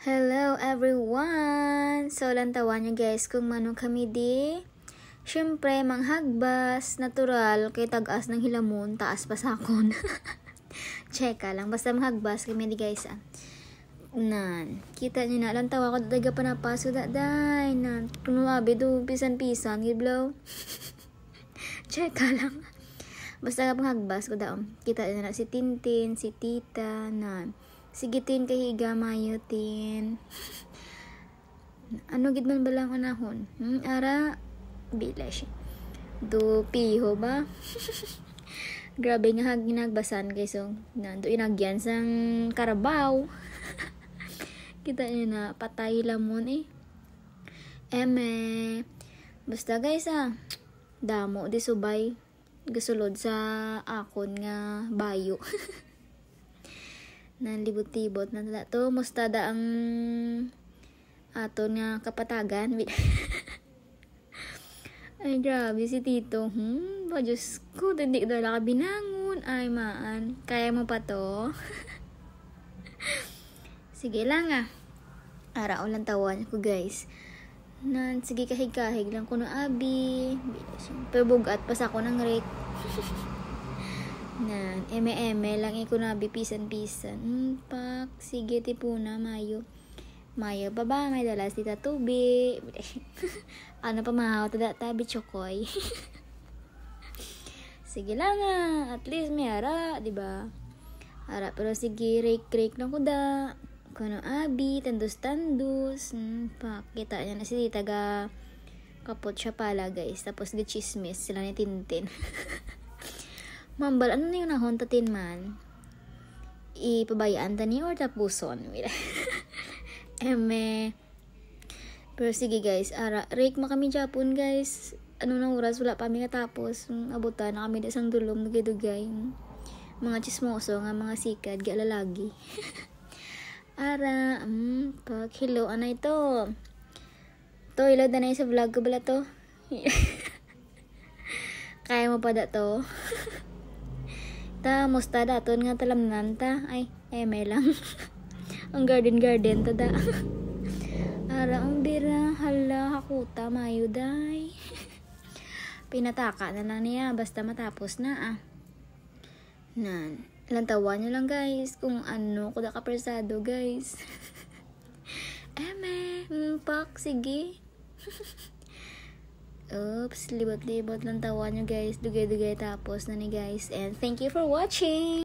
Hello everyone! So, lantawan nyo guys kung manong kami di. Siyempre, manghagbas, natural, kay tagas ng hilamon, taas pa sakon. Cheka lang, basta manghagbas kami di guys Nan, kita nyo na, lantawa ko daga panapaso day. Nan, kunuabi do, pisan-pisan, giblaw. Cheka lang. Basta nga panghagbas ko daw. Kita nyo na si Tintin, si Tita, nan. Sigitin kahiga mayutin. Ano gid man balang unahon? Ara bilash. Do piho ba? Grabe nga ginagbasan guys. So, nando inagyan sang karabaw. Kita niyo na patay lamon Eme. Basta guys damo di subay gasulod sa akon nga bayo. Nalibot-libot na tada to mustada ang aton nga kapatagan. Ay grabe si Tito. Diyos ko, hindi ko dala ka binangon. Ay maan, kaya mo pa to? Sige lang ara ulang tawan ko guys. Sige kahig-kahig lang ko no abi. Pero bugat pa sa ko ng rake. Nan, eme lang nabi pisan-pisan. Pak, sige tipuna mayo. Mayo baba, may dalas tita tubi. Ano pa mahaw tada tabi chokoy. Sige lang at least may ara, di ba? Ara pero sige rake lang ko da. Kuno abi, tandus. Pak, kita niya na si tita ga kapot siya pala guys. Tapos gachismis sila ni Tintin. Mambal, ano na yung nahontatin man? Ipabayaan ta ni or tapuson? Eme. Pero sige guys, ara, rake mo kami Japon guys. Ano nang oras, wala pa kami katapos. Abutan na kami isang dulom, nagidugay. Mga chismoso nga, mga sikad, galalagi. Ara, pag hello, ano ito? To, ilod na sa vlog ko bala to? Kaya mo pa da to? Musta daton nga talamnan ta. Ay, eme lang. Ang garden ta da. Ara, ang bira. Hala, hakuta, mayo day. Pinataka na lang niya. Basta matapos na Nan, lantawan nyo lang guys. Kung ano, kuda ka persado guys. Eme, pak, sige. Oops, libot-libot lang tawa nyo guys. Dugay-dugay tapos na ni guys. And thank you for watching!